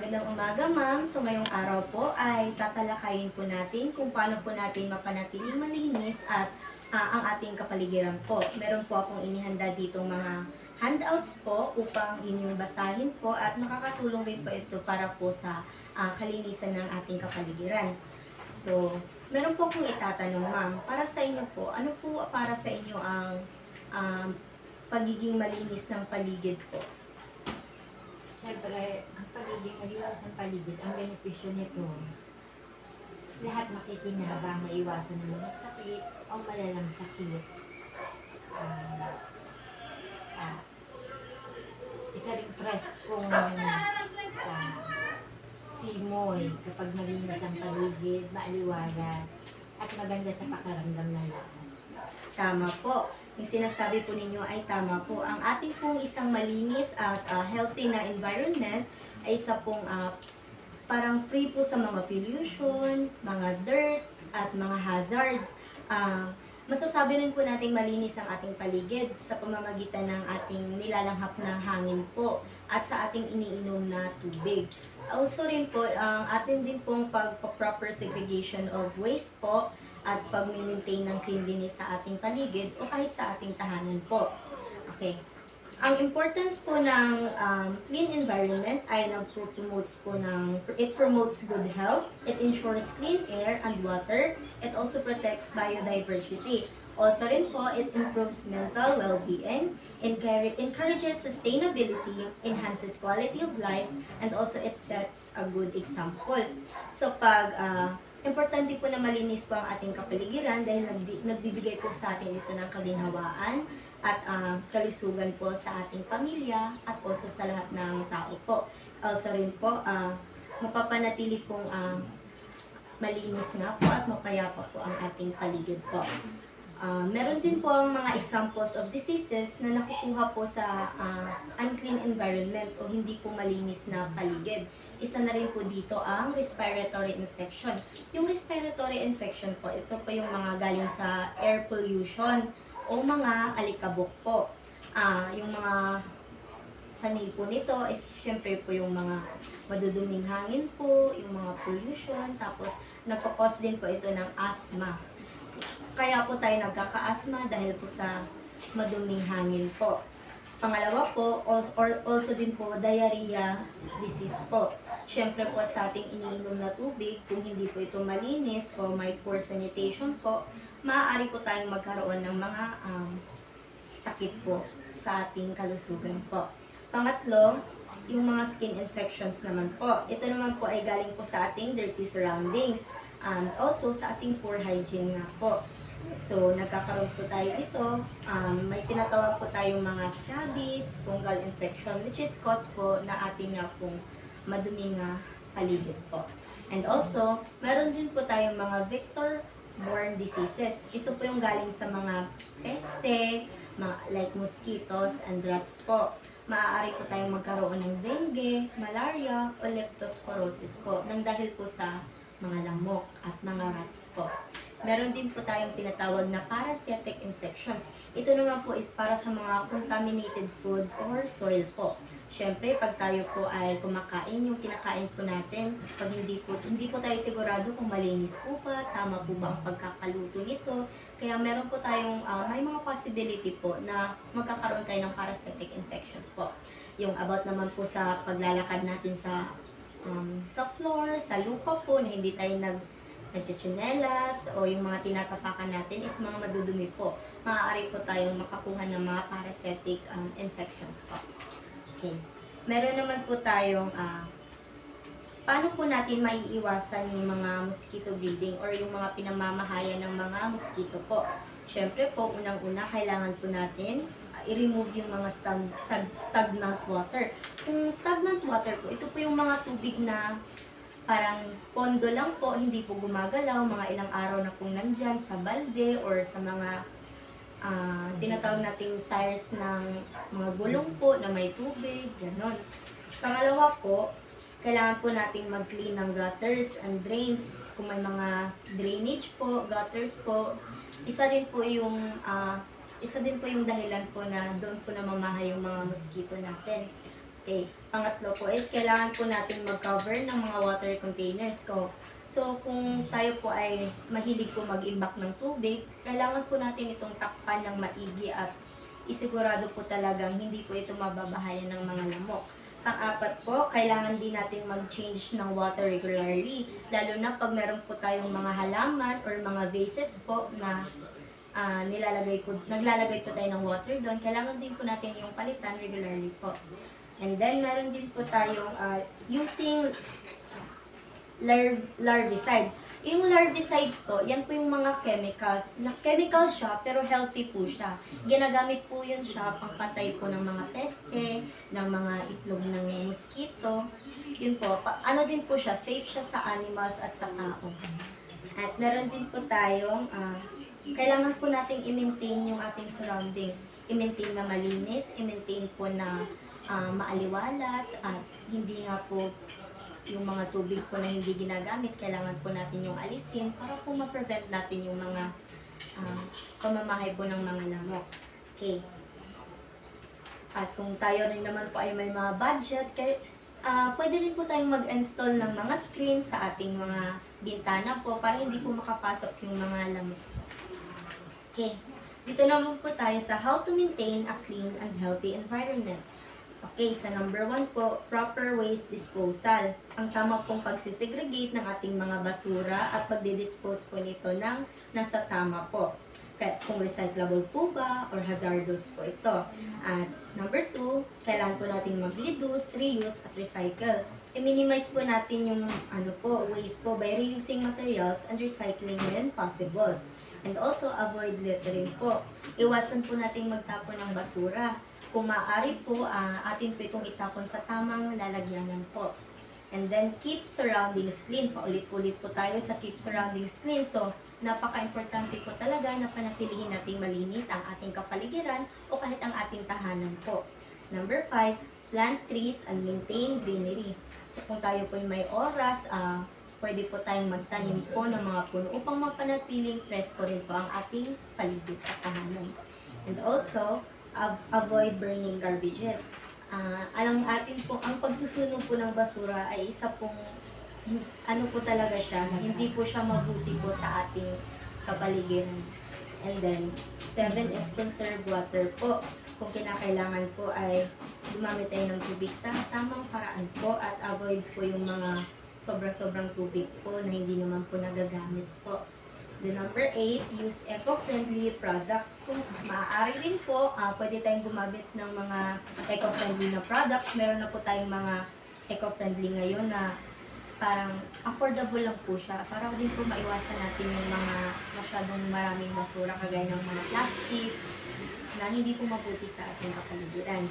Magandang umaga, ma'am. So, ngayong araw po ay tatalakayin po natin kung paano po natin mapanatiling malinis at ang ating kapaligiran po. Meron po akong inihanda dito mga handouts po upang inyong basahin po at makakatulong rin po ito para po sa kalinisan ng ating kapaligiran. So, meron po akong itatanong, ma'am. Para sa inyo po, ano po para sa inyo ang um, pagiging malinis ng paligid po? Siyempre, ang pagiging malinis ng paligid, ang benepisyo nito, lahat makikinabang, maiwasan ng mga sakit o malalang sakit. Ah, ah, Isa ring press kung simoy kapag malinis ang paligid, maaliwalas, at maganda sa pakiramdam ng lahat. Tama po. Yung sinasabi po ninyo ay tama po. Ang ating pong isang malinis at healthy na environment ay isa pong parang free po sa mga pollution, mga dirt, at mga hazards. Masasabi rin po nating malinis ang ating paligid sa pamamagitan ng ating nilalanghap na hangin po at sa ating iniinom na tubig. Also rin po, ang atin din pong pag-proper segregation of waste po at pag-maintain ng cleanliness sa ating paligid o kahit sa ating tahanan po. Okay. Ang importance po ng clean environment ay it promotes good health, it ensures clean air and water, it also protects biodiversity. Also rin po, it improves mental well-being, encourages sustainability, enhances quality of life, and also it sets a good example. So importante po na malinis po ang ating kapaligiran dahil nagbibigay po sa atin ito ng kaginhawaan at kalusugan po sa ating pamilya at also sa lahat ng tao po. Also rin po, mapapanatili pong malinis nga po at mapayapa po ang ating paligid po. Meron din po ang mga examples of diseases na nakukuha po sa unclean environment o hindi po malinis na paligid. Isa na rin po dito ang respiratory infection. Yung respiratory infection po, ito po yung mga galing sa air pollution o mga alikabok po. Yung mga sanay po nito is syempre po yung mga maduduming hangin po, yung mga pollution, tapos nagkakos din po ito ng asthma. Kaya po tayo nagkaka-asthma dahil po sa maduming hangin po. Pangalawa po, also din po, diarrhea disease po. Siyempre po sa ating iniinom na tubig, kung hindi po ito malinis o may poor sanitation po, maaari po tayong magkaroon ng mga sakit po sa ating kalusugan po. Pangatlo, yung mga skin infections naman po. Ito naman po ay galing po sa ating dirty surroundings and also sa ating poor hygiene nga po. So, nagkakaroon po tayo dito, may tinatawag po tayong mga scabies, fungal infection, which is cause po na ating nga pong maduming paligid po. And also, meron din po tayong mga vector-borne diseases. Ito po yung galing sa mga peste, like mosquitoes and rats po. Maaari po tayong magkaroon ng dengue, malaria, o leptospirosis po, nang dahil po sa mga lamok at mga rats po. Meron din po tayong tinatawag na parasitic infections. Ito naman po is para sa mga contaminated food or soil po. Siyempre, pag tayo po ay kumakain, yung kinakain po natin, pag hindi po tayo sigurado kung malinis po ba, tama po ba ang pagkakaluto nito. Kaya meron po tayong, may mga possibility po na magkakaroon tayo ng parasitic infections po. Yung about naman po sa paglalakad natin sa floor, sa lupa po, na hindi tayo nagchichinelas o yung mga tinatapakan natin is mga madudumi po. Maaari po tayong makakuha ng mga parasitic infections po. Okay. Meron naman po tayong paano po natin maiiwasan yung mga mosquito breeding or yung mga pinamamahayan ng mga mosquito po. Siyempre po, unang-una, kailangan po natin i-remove yung mga stagnant water. Kung stagnant water po, ito po yung mga tubig na parang pondo lang po, hindi po gumagalaw, mga ilang araw na pong nandyan sa balde or sa mga tinatawag nating tires ng mga gulong po na may tubig, ganon. Pangalawa po, kailangan po nating mag-clean ng gutters and drains. Kung may mga drainage po, gutters po, isa din po yung dahilan po na doon po namamahay yung mga mosquito natin. Okay. Pangatlo po is kailangan po natin mag-cover ng mga water containers ko. So, kung tayo po ay mahilig po mag-imbak ng tubig, kailangan po natin itong takpan ng maigi at isigurado po talagang hindi po ito mababahayan ng mga lamok. Pang-apat po, kailangan din natin mag-change ng water regularly, lalo na pag meron po tayong mga halaman or mga vases po na naglalagay po tayo ng water doon, kailangan din po natin yung palitan regularly po. And then, meron din po tayong using larvicides. Yung larvicides po, yan po yung mga chemicals. Chemicals siya, pero healthy po siya. Ginagamit po yun siya pangpatay po ng mga peste, ng mga itlog ng mosquito. Yun po, ano din po siya, safe siya sa animals at sa tao. At meron din po tayong, kailangan po nating i-maintain yung ating surroundings. I-maintain na malinis, i-maintain po na maaliwalas, at hindi nga po yung mga tubig po na hindi ginagamit, kailangan po natin yung alisin para po ma-prevent natin yung mga pamamahay po ng mga lamok. Okay. At kung tayo rin naman po ay may mga budget, pwede rin po tayong mag-install ng mga screen sa ating mga bintana po para hindi po makapasok yung mga lamok. Okay. Dito naman po tayo sa how to maintain a clean and healthy environment. Okay, sa number 1 po, proper waste disposal. Ang tama pong pagsisegregate ng ating mga basura at pagdidispose po nito ng nasa tama po. Kaya kung recyclable po ba or hazardous po ito. At number 2, kailangan po natin mag-reduce, reuse at recycle. I-minimize po natin yung waste po by reusing materials and recycling when possible. And also avoid littering po. Iwasan po nating magtapon ng basura. Kung maaari po, atin po itong itapon sa tamang lalagyanan po. And then, keep surroundings clean. Paulit-ulit po tayo sa keep surroundings clean. So, napaka-importante po talaga na panatilihin nating malinis ang ating kapaligiran o kahit ang ating tahanan po. Number 5, plant trees and maintain greenery. So, kung tayo po may oras, pwede po tayong magtanim po ng mga puno upang mapanatiling presko rin po ang ating paligid at tahanan. And also, avoid burning garbages. Ang pagsusunog po ng basura ay isa pong, po talaga siya, hindi po siya mabuti po sa ating kapaligiran. And then, 7 is conserve water po. Kung kinakailangan po ay gumamit tayo ng tubig sa tamang paraan po at avoid po yung mga sobra-sobrang tubig po na hindi naman po nagagamit po. The number 8, use eco-friendly products. Kung maaari din po, pwede tayong gumamit ng mga eco-friendly na products. Meron na po tayong mga eco-friendly ngayon na parang affordable lang po siya. Para din po maiwasan natin yung mga masyadong maraming basura kagaya ng mga plastics na hindi po mabuti sa ating kapaligiran.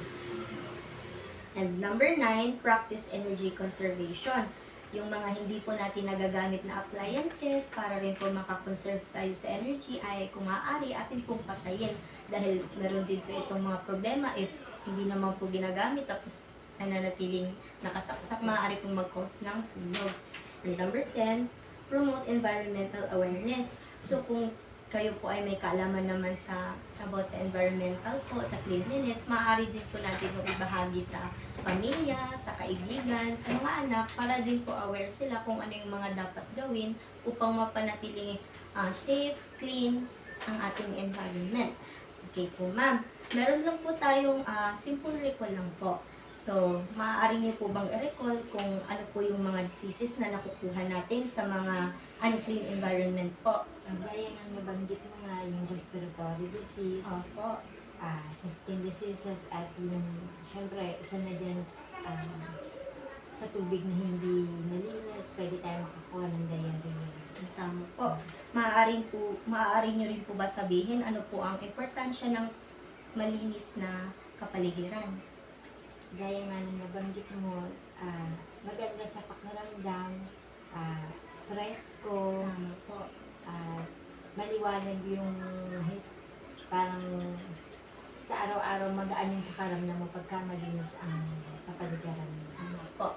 And number 9, practice energy conservation. Yung mga hindi po natin nagagamit na appliances para rin po makakonserve tayo sa energy ay kung maaari atin pong patayin. Dahil meron din po itong mga problema if hindi naman po ginagamit tapos nananatiling nakasaksak, maaari pong mag-cause ng sunog. And number 10, promote environmental awareness. So kung kayo po ay may kaalaman naman about sa environmental po, sa cleanliness, maaari din po natin ibahagi sa pamilya, sa kaibigan, sa mga anak, para din po aware sila kung ano yung mga dapat gawin upang mapanatiling safe, clean ang ating environment. Okay po ma'am, meron lang po tayong simple recall lang po. So, maaari niyo po bang i-recall kung ano po yung mga diseases na nakukuha natin sa mga unclean environment po? Gaya ng nabanggit mo nga, yung respiratory disease, Opo. sa skin diseases, at yung, syempre, isa na dyan, sa tubig na hindi malinis, pwede tayo makakuha ng diarrhea. Tama po. Maaari nyo rin po ba sabihin ano po ang importansya ng malinis na kapaligiran? Gaya nga ng nabanggit mo, maganda sa pakiramdam, presko, Tama po. maliwanag yung parang sa araw-araw magaan yung pakaramdam mo pagka malinis ang kapaligiran mo. Tama po.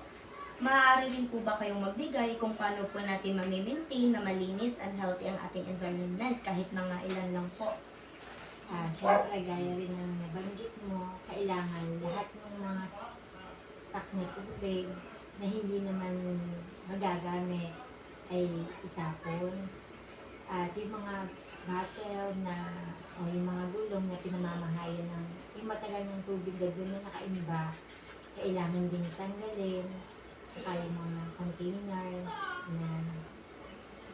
Maaari rin po ba kayong magbigay kung paano po natin ma-maintain na malinis and healthy ang ating environment kahit mga ilan lang po? Syempre, gaya rin ng nabanggit mo, kailangan lahat ng mga tak na tubig na hindi naman magagamit ay itapon. At yung mga bottle na o yung mga gulong na pinamamahayan ng yung matagal ng tubig na doon na nakaimba, kailangan din tanggalin. Saka yung mga container na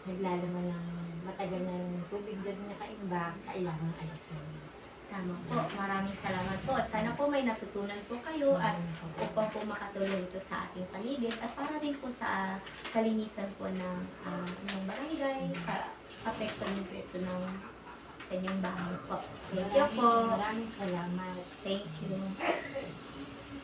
naglalaman ng matagal ng tubig na nakaimba, kailangan alisin. Tama po. Maraming salamat po. Sana po may natutunan po kayo at upang po makatulong ito sa ating paligid at para rin po sa kalinisan po ng barangay para apekto din po ito sa inyong bahay po. Thank you po. Maraming salamat. Thank you.